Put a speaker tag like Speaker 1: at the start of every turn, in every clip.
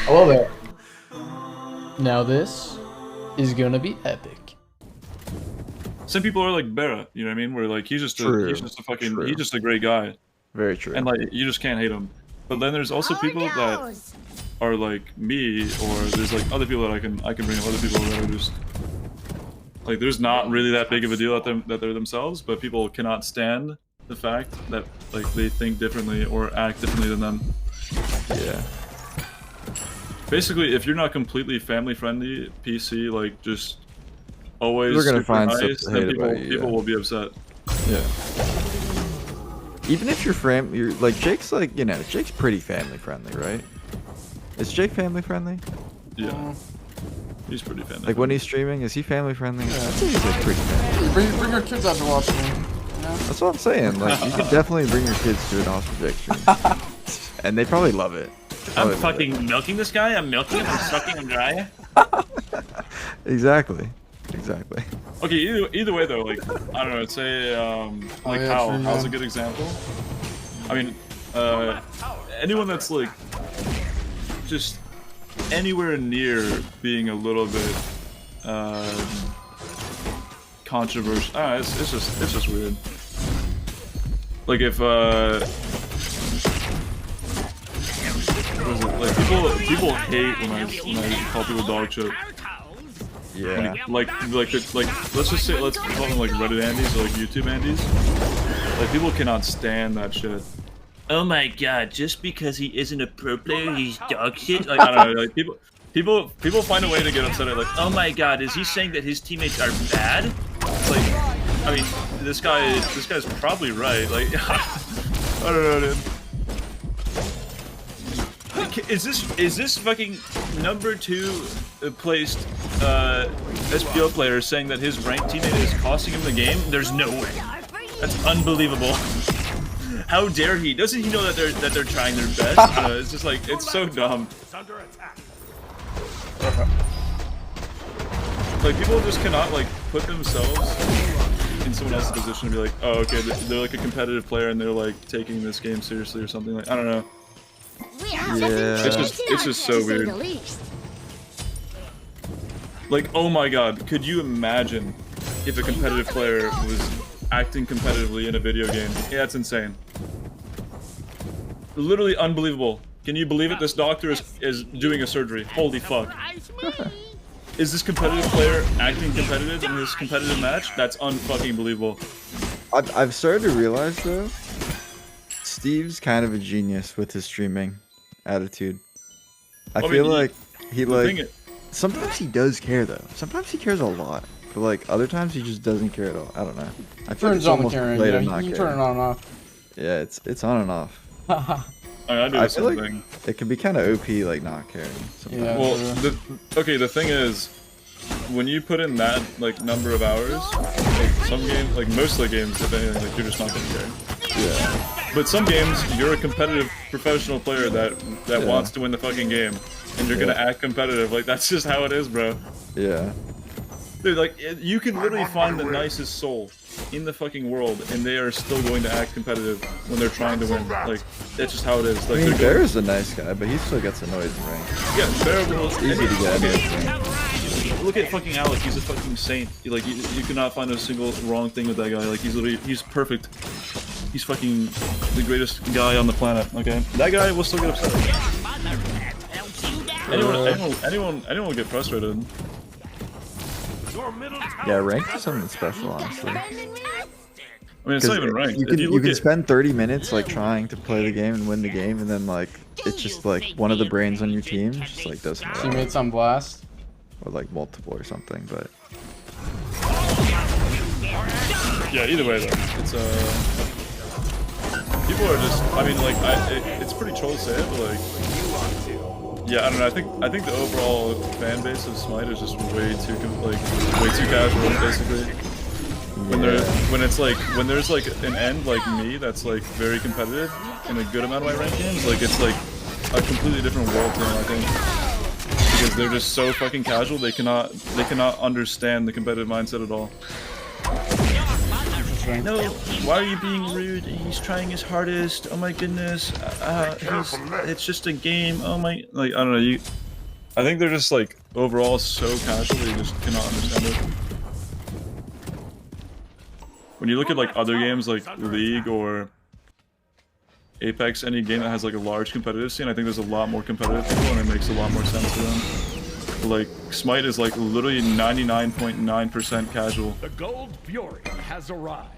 Speaker 1: I love it. Now this is gonna be epic.
Speaker 2: Some people are like Bera, you know what I mean? Where like he's just a he's just a great guy.
Speaker 3: Very true.
Speaker 2: And like you just can't hate him. But then there's also people that are like me, or there's like other people that I can bring up, other people that are just like there's not really that big of a deal that they're themselves, but people cannot stand the fact that like they think differently or act differently than them.
Speaker 3: Yeah.
Speaker 2: Basically, if you're not completely family friendly, PC, like just always
Speaker 3: We're gonna
Speaker 2: super
Speaker 3: find
Speaker 2: nice,
Speaker 3: stuff to
Speaker 2: then
Speaker 3: hate about you,
Speaker 2: people will be upset.
Speaker 3: Yeah. Even if you're like Jake's like, you know, Jake's pretty family friendly, right? Is Jake family friendly?
Speaker 2: Yeah. He's pretty family.
Speaker 3: Like when he's streaming, is he family friendly? Yeah. I'd say he's like pretty family.
Speaker 4: Bring your kids out to watch me. Yeah.
Speaker 3: That's what I'm saying. Like you could definitely bring your kids to an awesome Jake stream, and they probably love it.
Speaker 5: I'm fucking milking this guy. I'm milking him. I'm sucking him dry.
Speaker 3: Exactly. Exactly.
Speaker 2: Okay, either way though, like I don't know, say like how's a good example? I mean, anyone that's like just anywhere near being a little bit controversial. It's just weird. Like if what is it? Like people hate when I call people dog shit.
Speaker 3: Yeah.
Speaker 2: Like let's just say let's call them like Reddit Andes or like YouTube Andes. Like people cannot stand that shit.
Speaker 5: Oh my god! Just because he isn't a pro player, he's dog shit. Like
Speaker 2: I don't know. Like people find a way to get upset at like,
Speaker 5: oh my god, is he saying that his teammates are bad?
Speaker 2: Like, I mean, this guy's probably right. Like, I don't know, dude. Is this fucking #2 placed SPO player saying that his ranked teammate is costing him the game? There's no way. That's unbelievable. How dare he? Doesn't he know that they're trying their best? It's just like it's so dumb. Like people just cannot like put themselves in someone else's position and be like, oh okay, they're like a competitive player and they're like taking this game seriously or something. Like I don't know.
Speaker 3: Yeah.
Speaker 2: It's just so weird. Like, oh my god, could you imagine if a competitive player was acting competitively in a video game? Yeah, it's insane. Literally unbelievable. Can you believe it? This doctor is doing a surgery. Holy fuck. Is this competitive player acting competitive in this competitive match? That's unfucking believable.
Speaker 3: I've started to realize though, Steve's kind of a genius with his streaming attitude. I feel like he like sometimes he does care though. Sometimes he cares a lot, but like other times he just doesn't care at all. I don't know. I feel like it's almost late of not
Speaker 4: you
Speaker 3: caring.
Speaker 4: turn it on and off.
Speaker 3: Yeah, it's on and off.
Speaker 2: I do the same thing.
Speaker 3: It can be kind of OP like not caring. Sometimes.
Speaker 4: Yeah.
Speaker 2: Well, the thing is, when you put in that like number of hours, like some games, like most of the games, if anything, like you're just not gonna care.
Speaker 3: Yeah.
Speaker 2: But some games, you're a competitive professional player that wants to win the fucking game, and you're gonna act competitive. Like that's just how it is, bro.
Speaker 3: Yeah.
Speaker 2: Dude, like you can literally find the nicest soul in the fucking world, and they are still going to act competitive when they're trying to win. Like that's just how it is. Like
Speaker 3: I mean, Bear is a nice guy, but he still gets annoyed in rank.
Speaker 2: Yeah, Bear will.
Speaker 3: It's easy to get annoyed.
Speaker 2: Look at fucking Alec. He's a fucking saint. Like you cannot find a single wrong thing with that guy. Like he's perfect. He's fucking the greatest guy on the planet. Okay, that guy will still get upset. Anyone will get frustrated.
Speaker 3: Yeah, ranked is something special, honestly.
Speaker 2: I mean, it's not even ranked.
Speaker 3: You can spend 30 minutes like trying to play the game and win the game, and then like it's just like one of the brains on your team just like doesn't.
Speaker 4: Teammates on blast.
Speaker 3: Or like multiple or something, but.
Speaker 2: Yeah, either way though, it's people are just. I mean, like it's pretty troll to say it, but like. Yeah, I don't know. I think the overall fan base of Smite is just way too casual, basically. When there's like an end like me that's like very competitive in a good amount of my ranked games, like it's like a completely different world to them, I think. Because they're just so fucking casual, they cannot understand the competitive mindset at all.
Speaker 4: Xing.
Speaker 2: No, why are you being rude? He's trying his hardest. Oh my goodness. It's just a game. Oh my, like, I don't know. I think they're just like overall so casual that you just cannot understand it. When you look at like other games like League or Apex, any game that has like a large competitive scene, I think there's a lot more competitive people and it makes a lot more sense to them. Like, Smite is like literally 99.9% casual.
Speaker 6: The Gold Fury has arrived.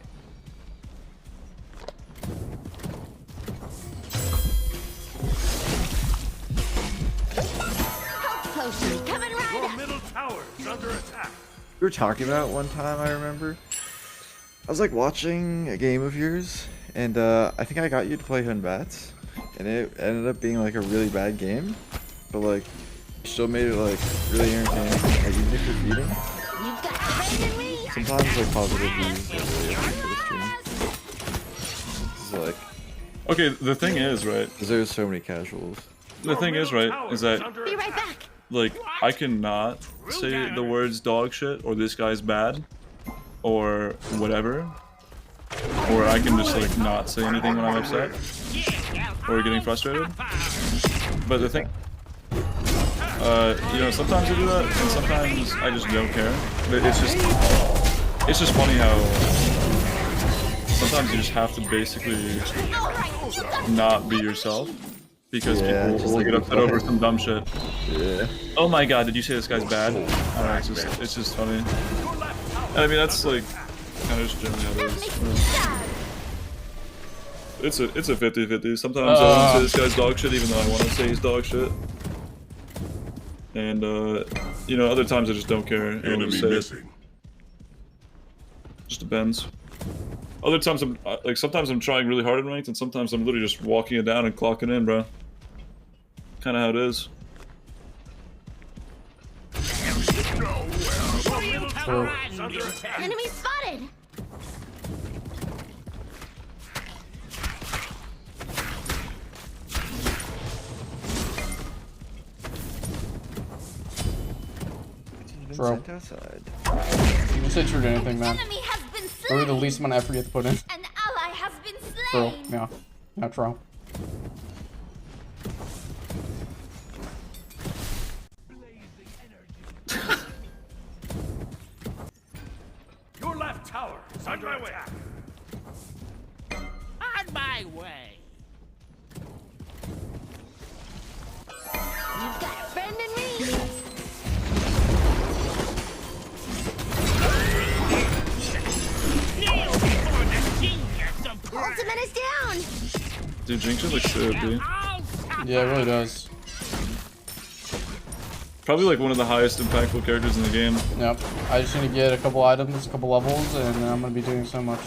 Speaker 7: Potion coming right
Speaker 6: Your
Speaker 7: up.
Speaker 6: middle tower is under attack.
Speaker 3: We were talking about one time, I remember. I was like watching a game of yours, and I think I got you to play Hun Bats, and it ended up being like a really bad game, but like, you still made it like really entertaining, like even if you're beating.
Speaker 7: You've got a friend in me.
Speaker 3: Sometimes like positive views are really helpful for the stream. It's like,
Speaker 2: Okay, the thing is, right?
Speaker 3: 'cause there's so many casuals.
Speaker 2: The thing is, right, is that
Speaker 7: Be right back.
Speaker 2: like I cannot say the words dog shit or this guy's bad or whatever, or I can just like not say anything when I'm upset or getting frustrated. But the thing, you know, sometimes I do that and sometimes I just don't care. But it's just funny how sometimes you just have to basically not be yourself. Because
Speaker 3: Yeah,
Speaker 2: people
Speaker 3: just
Speaker 2: will
Speaker 3: like
Speaker 2: get upset
Speaker 3: be
Speaker 2: over some dumb shit.
Speaker 3: Yeah.
Speaker 2: Oh my god, did you say this guy's bad? I don't know, it's just funny. And I mean, that's like, kind of just generally how it is. It's a 50-50. Sometimes I want to say this guy's dog shit even though I want to say he's dog shit. And, you know, other times I just don't care and I'll just say it. Just depends. Other times I'm, like, sometimes I'm trying really hard in ranked and sometimes I'm literally just walking it down and clocking in, bro. Kind of how it is.
Speaker 7: Enemy spotted.
Speaker 4: Bro.
Speaker 3: Sent outside.
Speaker 4: You can say true to anything, man.
Speaker 7: Enemy has been
Speaker 4: Literally the
Speaker 7: slain.
Speaker 4: least amount of effort you have to put in.
Speaker 7: An ally has been
Speaker 4: Bro,
Speaker 7: slain.
Speaker 4: yeah. Not true.
Speaker 6: Your left tower is under attack.
Speaker 5: On my way.
Speaker 7: You've got a friend in me.
Speaker 5: Kneel before the genius of
Speaker 7: Ultimate is down.
Speaker 2: Dude, Jinx looks so dude.
Speaker 4: Yeah, it really does.
Speaker 2: Probably like one of the highest impactful characters in the game.
Speaker 4: Yep. I just need to get a couple items, a couple levels, and then I'm gonna be doing so much.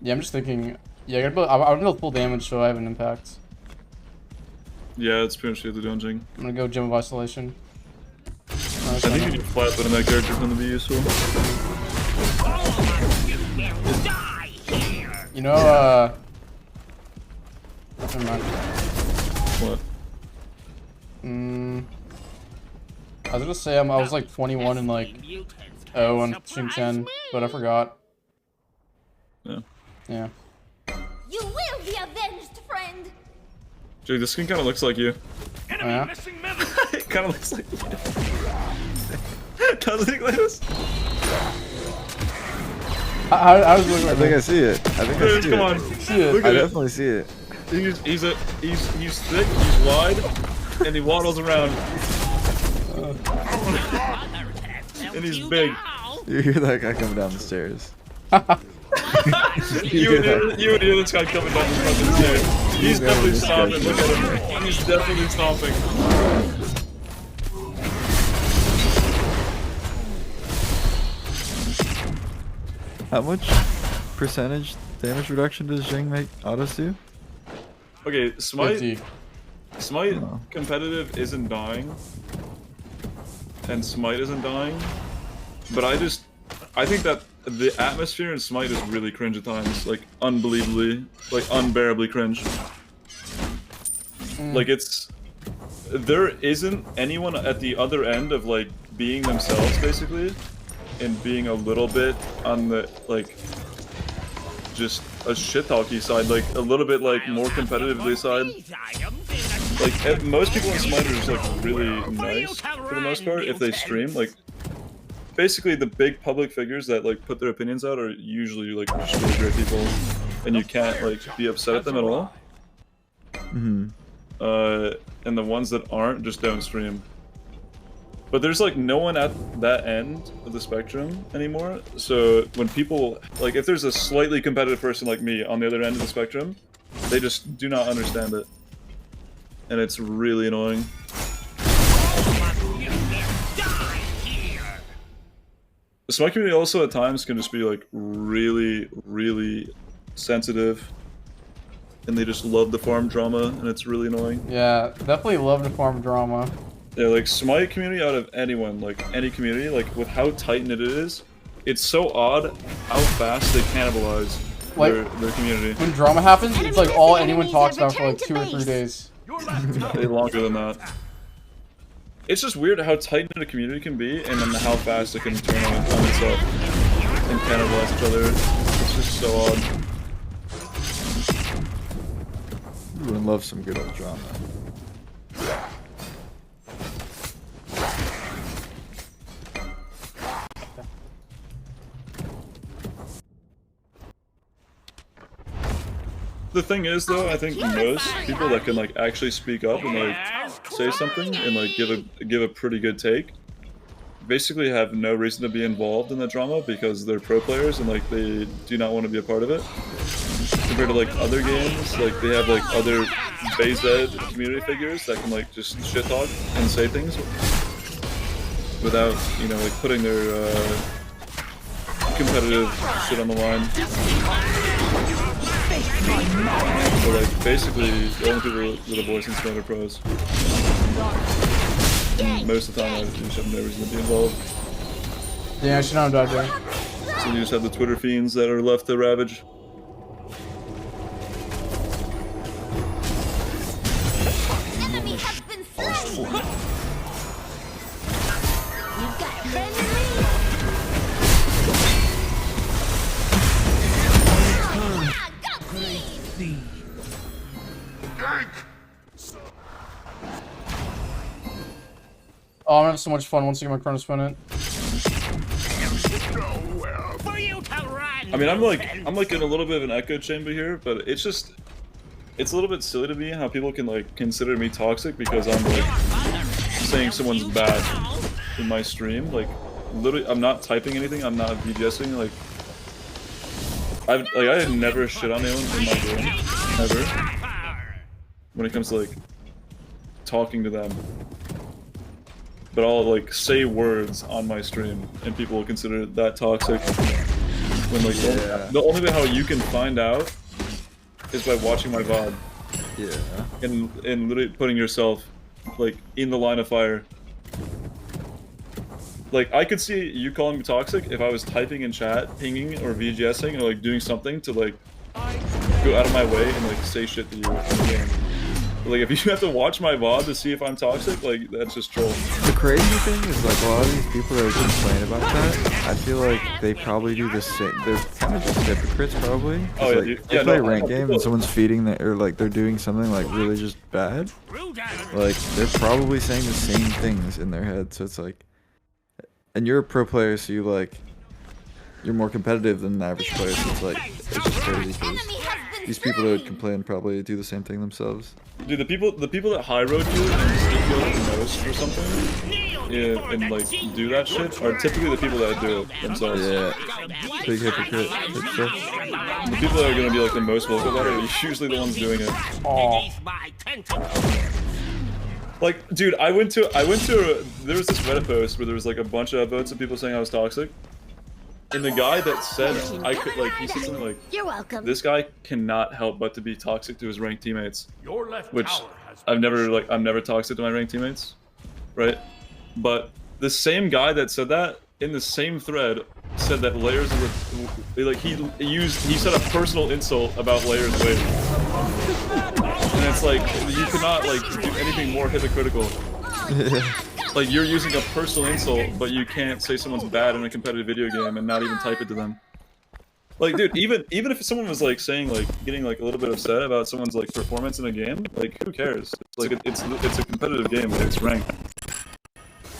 Speaker 4: Yeah, I'm just thinking. Yeah, I'm gonna build full damage so I have an impact.
Speaker 2: Yeah, it's pretty much what they're doing, Jing.
Speaker 4: I'm gonna go Gem of Isolation.
Speaker 2: I think you can flat foot on that character is going to be useful.
Speaker 5: Die here.
Speaker 4: You know, never mind.
Speaker 2: What?
Speaker 4: I was gonna say I was like 21 and like on Xing 10, but I forgot.
Speaker 2: Yeah.
Speaker 7: You
Speaker 4: Yeah.
Speaker 7: will be avenged, friend.
Speaker 2: Jake, this skin kind of looks like you.
Speaker 6: Enemy
Speaker 4: Yeah?
Speaker 6: missing middle.
Speaker 2: It kind of looks like you. Doesn't it, Gladys?
Speaker 4: I was looking
Speaker 3: I
Speaker 4: at
Speaker 3: think I see it. I think I
Speaker 2: Dude,
Speaker 3: see
Speaker 2: come
Speaker 3: it.
Speaker 2: on.
Speaker 4: see it.
Speaker 2: Look
Speaker 3: I
Speaker 2: at it.
Speaker 3: definitely see it.
Speaker 2: He's thick, he's wide, and he waddles around. And he's big.
Speaker 3: You hear that guy coming down the stairs.
Speaker 2: You would hear this guy coming down the fucking stairs. He's definitely stomping. Look at him. He's definitely stomping.
Speaker 3: How much percentage damage reduction does Xing make autos do?
Speaker 2: Okay,
Speaker 4: 50.
Speaker 2: Smite competitive isn't dying, and Smite isn't dying, but I think that the atmosphere in Smite is really cringe at times, like unbelievably, like unbearably cringe. Like there isn't anyone at the other end of like being themselves basically, and being a little bit on the like just a shit talky side, like a little bit like more competitively side. Like most people in Smite are just like really nice for the most part if they stream. Like basically the big public figures that like put their opinions out are usually like just really great people, and you can't like be upset at them at all. And the ones that aren't just don't stream. But there's like no one at that end of the spectrum anymore. So when people, like if there's a slightly competitive person like me on the other end of the spectrum, they just do not understand it. And it's really annoying. The Smite community also at times can just be like really, really sensitive. And they just love the farm drama, and it's really annoying.
Speaker 4: Yeah, definitely love the farm drama.
Speaker 2: Yeah, like Smite community out of anyone, like any community, like with how tight-knit it is, it's so odd how fast they cannibalize
Speaker 4: like,
Speaker 2: their community.
Speaker 4: When drama happens, it's like all anyone talks about for like 2 or 3 days.
Speaker 2: Way longer than that. It's just weird how tight-knit a community can be, and then how fast it can turn on itself and cannibalize each other. It's just so odd.
Speaker 3: Everyone loves some good old drama.
Speaker 2: The thing is, though, I think most people that can like actually speak up and like say something and like give a pretty good take, basically have no reason to be involved in the drama because they're pro players and like they do not want to be a part of it. Compared to like other games, like they have like other BayZ community figures that can like just shit talk and say things without, you know, like putting their competitive shit on the line. So like basically the only people that are voicing Smite are pros. And most of the time I just have no reason to be involved.
Speaker 4: Yeah, I should not have died there.
Speaker 2: So you just have the Twitter fiends that are left to ravage.
Speaker 7: Enemy has been slain. You've got a friend in me. Ah, got me.
Speaker 4: Oh, I'm gonna have so much fun once I get my Chrono Spin it.
Speaker 2: I mean, I'm like in a little bit of an echo chamber here, but it's just, it's a little bit silly to me how people can like consider me toxic because I'm like saying someone's bad in my stream. Like, literally, I'm not typing anything. I'm not VGSing. Like, I never shit on anyone in my game ever. When it comes to like talking to them. But I'll like say words on my stream, and people will consider that toxic. When like the only way how you can find out is by watching my VOD.
Speaker 3: Yeah.
Speaker 2: And literally putting yourself like in the line of fire. Like I could see you calling me toxic if I was typing in chat, pinging or VGSing or like doing something to like go out of my way and like say shit to you in the game. Like, if you have to watch my VOD to see if I'm toxic, like, that's just troll.
Speaker 3: The crazy thing is, like, a lot of these people that complain about that, I feel like they probably do the same. They're kind of just hypocrites, probably.
Speaker 2: Oh, yeah,
Speaker 3: like, they play a ranked game and someone's feeding them, or, like, they're doing something, like, really just bad. Like, they're probably saying the same things in their head, so it's like... And you're a pro player, so you, like... You're more competitive than an average player, so it's like... It's just crazy, because these people that would complain probably do the same thing themselves.
Speaker 2: Dude, the people that high road you and stick you up the nose for something, and like do that shit, are typically the people that do it themselves.
Speaker 3: Yeah, big hypocrite.
Speaker 2: The people that are gonna be like the most vocal about it are usually the ones doing it.
Speaker 4: Oh.
Speaker 2: Like, dude, there was this Reddit post where there was like a bunch of votes of people saying I was toxic. And the guy that said I could, like, he said something like,
Speaker 7: "You're welcome."
Speaker 2: This guy cannot help but to be toxic to his ranked teammates.
Speaker 6: Your left
Speaker 2: Which
Speaker 6: tower has
Speaker 2: I'm never toxic to my ranked teammates, right? But the same guy that said that in the same thread said that layers were like he said a personal insult about layers weight, and it's like you cannot like do anything more hypocritical. Like, you're using a personal insult, but you can't say someone's bad in a competitive video game and not even type it to them. Like, dude, even if someone was like saying like getting like a little bit upset about someone's like performance in a game, like who cares? It's like it's a competitive game, like, it's ranked.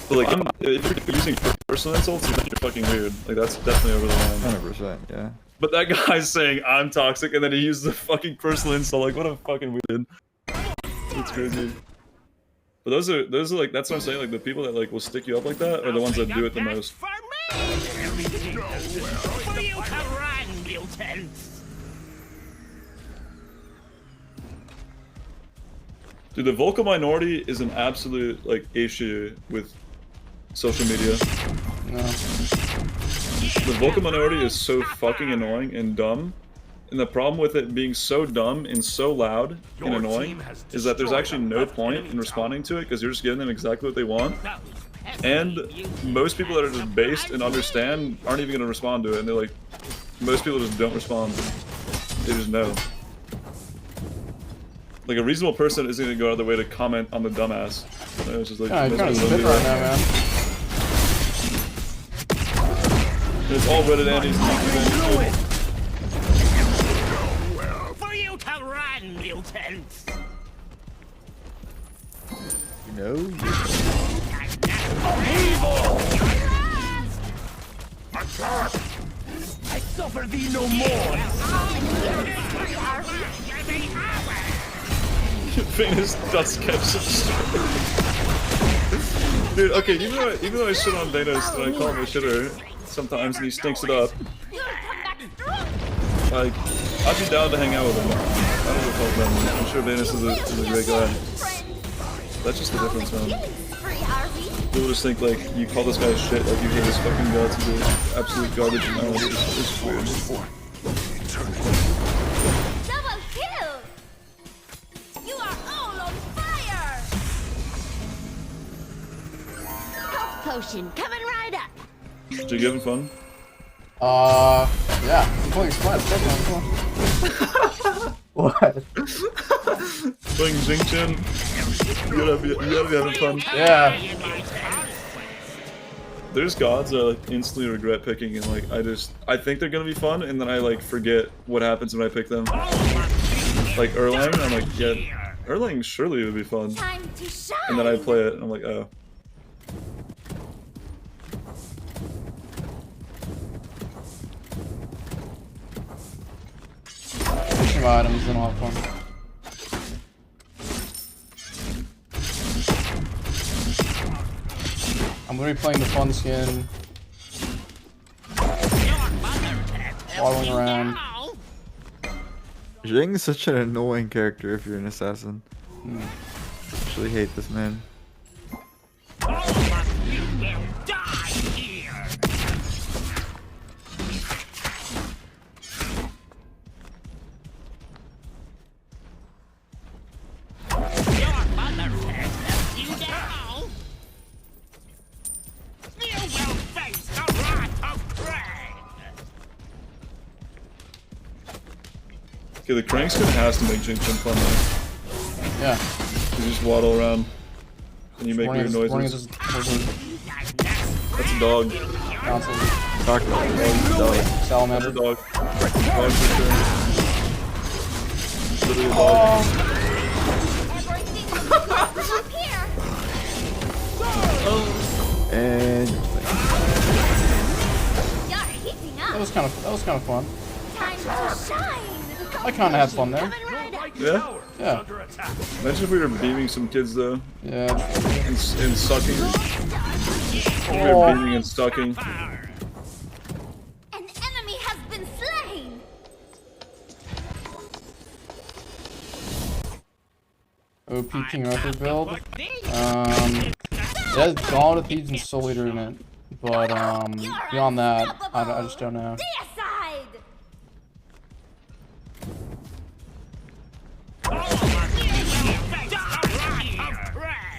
Speaker 2: But like if you're using personal insults, then you're fucking weird. Like that's definitely over the line.
Speaker 3: 100%, yeah.
Speaker 2: But that guy's saying I'm toxic, and then he uses a fucking personal insult. Like, what a fucking weird. It's crazy. But those are like, that's what I'm saying. Like the people that like will stick you up like that are the ones that do it the most. Dude, the vocal minority is an absolute like issue with social media.
Speaker 4: No.
Speaker 2: The vocal minority is so fucking annoying and dumb. And the problem with it being so dumb and so loud and annoying is that there's actually no point in responding to it because you're just giving them exactly what they want. And most people that are just based and understand aren't even going to respond to it. And they're like, most people just don't respond. They just know. Like a reasonable person isn't going to go out of their way to comment on the dumbass. You know, it's just like,
Speaker 4: Yeah, you're kind of spit right now, man.
Speaker 2: It's all Reddit Andy's
Speaker 5: For you to run, mutants!
Speaker 3: You know?
Speaker 6: I suffer thee no more.
Speaker 2: famous dust catch. Dude, okay, even though I shit on Thanos and I call him a shitter sometimes and he stinks it up, like, I'd be down to hang out with him. I don't know about them. I'm sure Thanos is a great guy. That's just the difference, man. People just think, like, you call this guy shit, like you hate his fucking guts, he's an absolute garbage, and now it's weird.
Speaker 7: Double kill! You are all on fire! Health potion coming right up!
Speaker 2: Did you having fun?
Speaker 4: Yeah. I'm playing Smite. Come on. What?
Speaker 2: Playing Xing. You gotta be having fun.
Speaker 4: Yeah.
Speaker 2: There's gods that I like instantly regret picking, and like I think they're gonna be fun, and then I like forget what happens when I pick them. Like Erlang, I'm like, yeah, Erlang surely would be fun.
Speaker 7: Time to shine!
Speaker 2: And then I play it, and I'm like, oh.
Speaker 4: Some items and all fun. I'm gonna be playing the fun skin. Waddling around.
Speaker 3: Xing is such an annoying character if you're an assassin. I actually hate this man.
Speaker 2: Okay, the crank skin has to make Xing fun though.
Speaker 4: Yeah.
Speaker 2: You just waddle around and you make weird noises. That's a dog.
Speaker 3: Talk about it. Dog.
Speaker 2: That's
Speaker 4: Salamander.
Speaker 2: a dog. Dog for sure. Literally a dog.
Speaker 3: And
Speaker 4: That was kind of fun.
Speaker 7: Time to shine!
Speaker 4: I kind of had fun there.
Speaker 7: Coming right up!
Speaker 2: Yeah?
Speaker 4: Yeah.
Speaker 2: Imagine if we were beaming some kids though,
Speaker 4: Yeah.
Speaker 2: and sucking. We were
Speaker 4: Oh.
Speaker 2: beaming and sucking.
Speaker 7: An enemy has been slain!
Speaker 4: OP King Arthur build. It has Gauntlet of Thieves and Soul Eater in it, but beyond that, I just don't know.
Speaker 7: Deicide!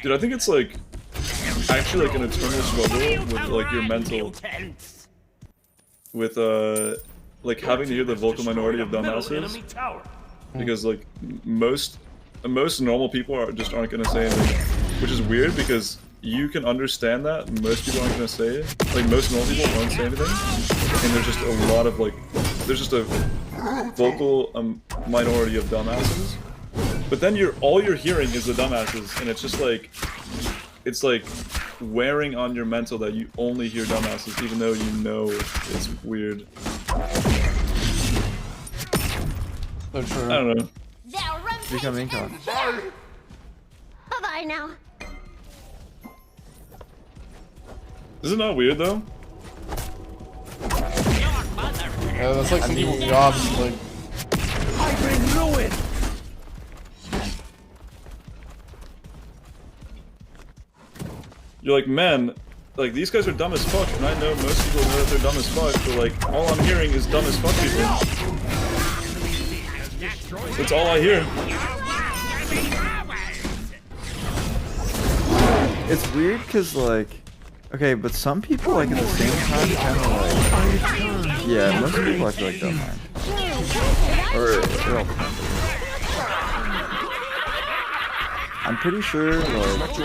Speaker 2: Dude, I think it's like actually like an eternal struggle with like your mental, with like having to hear the vocal minority of dumbasses, because like most normal people aren't gonna say anything, which is weird because you can understand that most people aren't gonna say it. Like most normal people won't say anything, and there's just a lot of like, there's just a vocal minority of dumbasses. But then all you're hearing is the dumbasses, and it's just like, it's like wearing on your mental that you only hear dumbasses, even though you know it's weird.
Speaker 4: So true.
Speaker 2: I don't know.
Speaker 3: Become income.
Speaker 7: Bye-bye now.
Speaker 2: Is it not weird though?
Speaker 4: Yeah, that's like some people's jobs. Like,
Speaker 6: I bring ruin.
Speaker 2: You're like, man, like these guys are dumb as fuck, and I know most people know that they're dumb as fuck, but like all I'm hearing is dumb as fuck people. That's all I hear.
Speaker 3: It's weird because like, okay, but some people like at the same time kind of like, yeah, most people I feel like don't mind. Or it all depends. I'm pretty sure like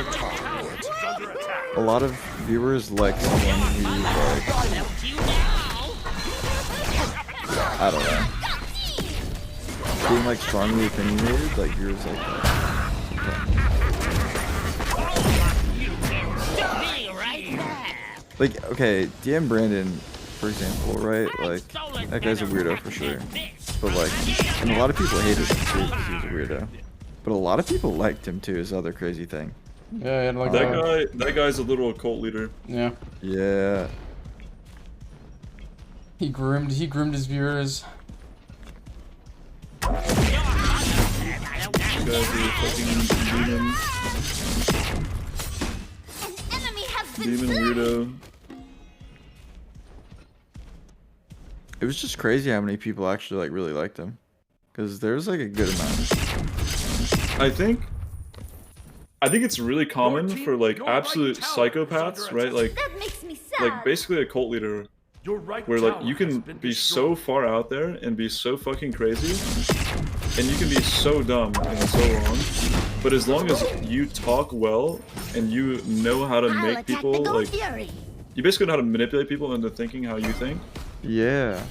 Speaker 3: a lot of viewers like someone who like, I don't know, being like strongly opinionated, like viewers like that. Like, okay, DM Brandon, for example, right? Like, that guy's a weirdo for sure. But like, and a lot of people hated him too because he was a weirdo. But a lot of people liked him too, is the other crazy thing.
Speaker 4: yeah, like
Speaker 2: That guy's a little cult leader.
Speaker 4: Yeah.
Speaker 3: Yeah.
Speaker 4: He groomed his viewers.
Speaker 2: This guy's a fucking demon.
Speaker 7: An enemy has been
Speaker 2: Demon
Speaker 7: slain.
Speaker 2: weirdo.
Speaker 3: It was just crazy how many people actually like really liked him. Because there's like a good amount.
Speaker 2: I think it's really common for like absolute psychopaths, right? Like
Speaker 7: That makes me sad.
Speaker 2: basically a cult leader
Speaker 6: Your right
Speaker 2: where like
Speaker 6: tower
Speaker 2: you
Speaker 6: has
Speaker 2: can
Speaker 6: been
Speaker 2: be
Speaker 6: destroyed.
Speaker 2: so far out there and be so fucking crazy, and you can be so dumb and so wrong, but as long as you talk well and you know how to
Speaker 7: I'll
Speaker 2: make
Speaker 7: attack
Speaker 2: people
Speaker 7: the Gold
Speaker 2: like,
Speaker 7: Fury.
Speaker 2: you basically know how to manipulate people into thinking how you think.
Speaker 3: Yeah,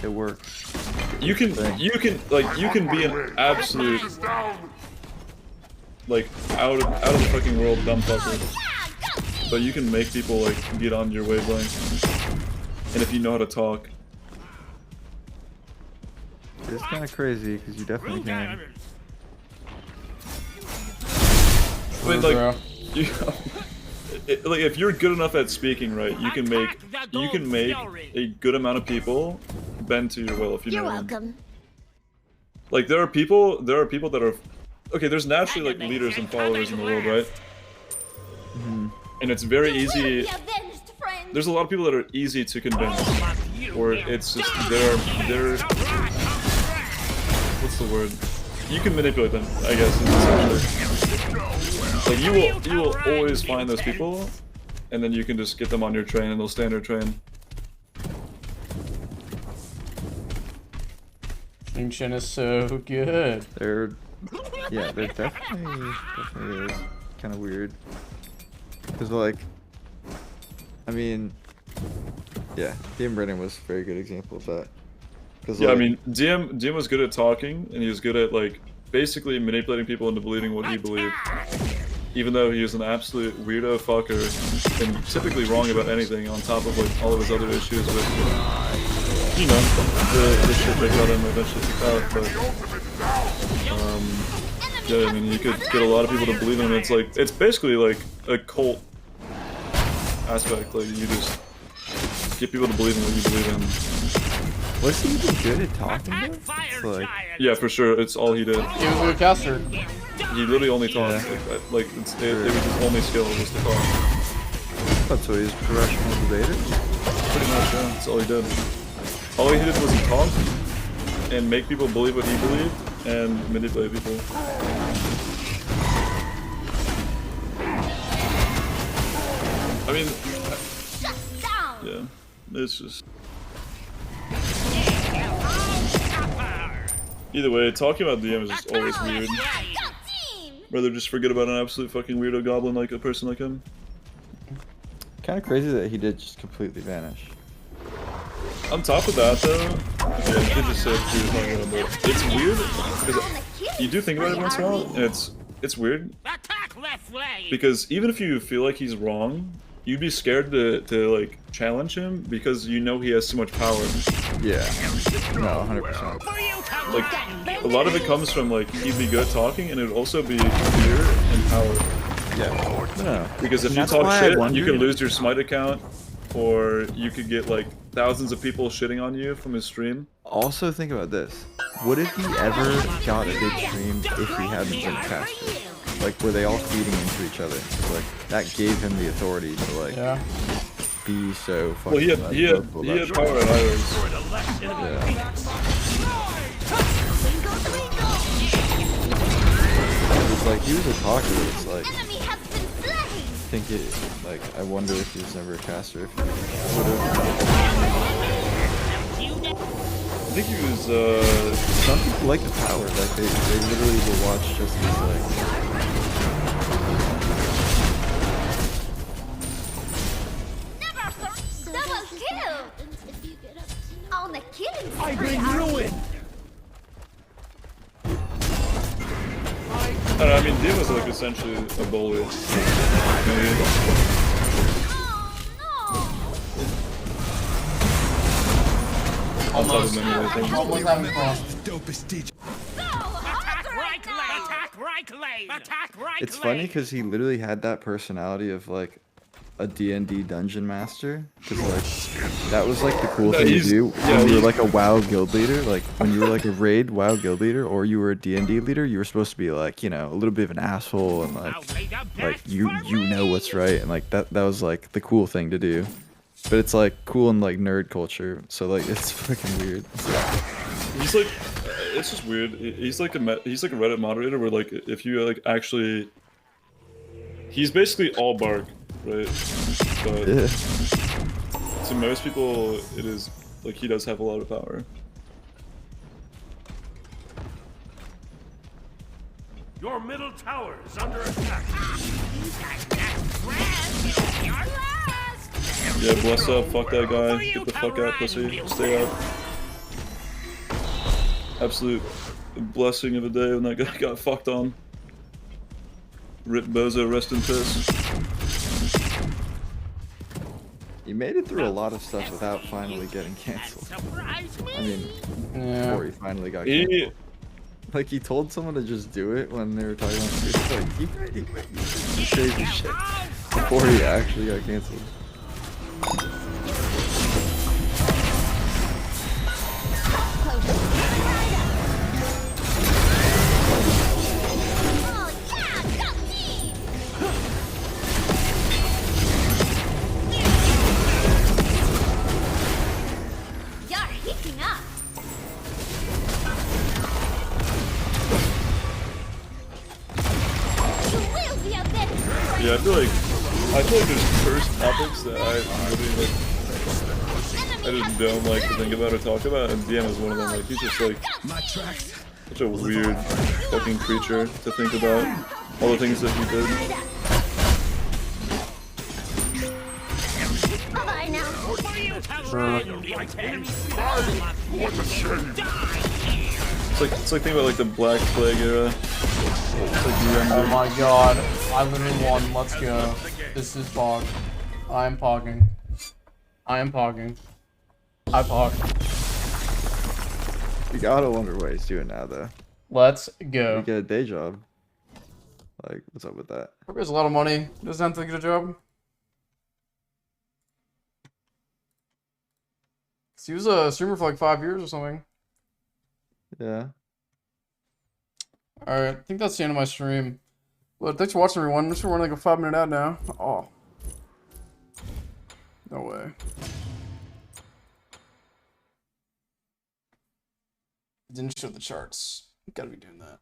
Speaker 3: it works.
Speaker 2: You can be an absolute like out of the fucking world dumb fucker, but you can make people like get on your wavelength, and if you know how to talk.
Speaker 3: It's kind of crazy because you definitely can.
Speaker 2: I mean, like, like if you're good enough at speaking, right, you can make a good amount of people bend to your will if you know
Speaker 7: You're
Speaker 2: what I mean.
Speaker 7: welcome.
Speaker 2: Like there are people that are okay. There's naturally like leaders and followers in the world, right? And it's very
Speaker 7: You will
Speaker 2: easy.
Speaker 7: be avenged, friend.
Speaker 2: There's a lot of people that are easy to convince, or it's just they're what's the word? You can manipulate them, I guess. Essentially. Like you will always find those people, and then you can just get them on your train, and they'll stay on your train.
Speaker 4: Xing is so good.
Speaker 3: They're definitely is kind of weird. Cause like, I mean, yeah, DM Brennan was a very good example of that. Cause
Speaker 2: Yeah,
Speaker 3: like,
Speaker 2: I mean, DM was good at talking, and he was good at like basically manipulating people into believing what he believed. Even though he was an absolute weirdo fucker and typically wrong about anything, on top of like all of his other issues with, you know, the shit they got him eventually kicked out. But yeah, I mean, you could get a lot of people to believe in him. It's basically like a cult aspect. Like you just get people to believe in what you believe in.
Speaker 3: was he even good at talking though? It's like,
Speaker 2: Yeah, for sure. It's all he did.
Speaker 4: He was a good caster.
Speaker 2: He literally only talked. Like it was his only skill was to talk.
Speaker 3: that's why he's a professional debater.
Speaker 2: Pretty much, yeah. That's all he did. All he did was he talked and make people believe what he believed and manipulate people. I mean,
Speaker 7: Shut down.
Speaker 2: yeah, it's just. Either way, talking about DM is just always weird.
Speaker 7: Go team.
Speaker 2: Rather just forget about an absolute fucking weirdo goblin like a person like him.
Speaker 3: Kind of crazy that he did just completely vanish.
Speaker 2: On top of that, though, yeah, he did just say he was not gonna, but it's weird because you do think about it once in a while, and it's weird because even if you feel like he's wrong, you'd be scared to like challenge him because you know he has so much power.
Speaker 3: Yeah. No, 100%.
Speaker 2: Like a lot of it comes from like he'd be good at talking, and it'd also be fear and power.
Speaker 3: Yeah. No.
Speaker 2: Because if you talk shit, you can lose your Smite account, or you could get like thousands of people shitting on you from his stream.
Speaker 3: Also think about this. What if he ever got a big stream if he hadn't been a caster? Like, were they all feeding into each other? 'Cause, like, that gave him the authority to, like, be so fucking...
Speaker 2: Well, he had power at Iris.
Speaker 3: Yeah. It's like, he was a talker, it's like... I think it, like, I wonder if he was never a caster, if he would've...
Speaker 2: I think he was,
Speaker 3: Some people like the power, like, they literally will watch just his, like...
Speaker 7: I bring ruin.
Speaker 2: I don't know, I mean, Tian was like essentially a bully. On top of many other things.
Speaker 3: It's funny because he literally had that personality of like a D&D dungeon master, because like that was like the cool thing to do when you were like a WoW guild leader. Like when you were like a raid WoW guild leader or you were a D&D leader, you were supposed to be like, you know, a little bit of an asshole and like you know what's right, and like that was like the cool thing to do. But it's like cool in like nerd culture, so like it's fucking weird.
Speaker 2: He's like, it's just weird. He's like a Reddit moderator where like if you like actually, he's basically all bark, right? But to most people, it is like he does have a lot of power.
Speaker 6: Your middle tower is under attack.
Speaker 2: Yeah, bless up, fuck that guy, get the fuck out, pussy, stay out. Absolute blessing of a day when that guy got fucked on. Rip Bozo, rest in piss.
Speaker 3: He made it through a lot of stuff without finally getting cancelled. I mean, before he finally got cancelled. Like, he told someone to just do it when they were talking about it. Like, he made crazy shit before he actually got cancelled.
Speaker 2: Yeah, I feel like there's cursed topics that I really like. I just don't like to think about or talk about, and DM is one of them. Like, he's just like such a weird fucking creature to think about. All the things that he did. It's like thinking about like the Black Plague era.
Speaker 4: Oh my god, I literally won, let's go. This is Pog. I am pogging. I am pogging. I pog.
Speaker 3: You gotta wonder what he's doing now, though.
Speaker 4: Let's go.
Speaker 3: You get a day job. Like, what's up with that?
Speaker 4: He has a lot of money. Doesn't have to get a job. He was a streamer for like 5 years or something.
Speaker 3: Yeah.
Speaker 4: Alright, I think that's the end of my stream. Well, thanks for watching, everyone. I'm just running like a 5-minute ad now. Oh. No way. Didn't show the charts. Gotta be doing that.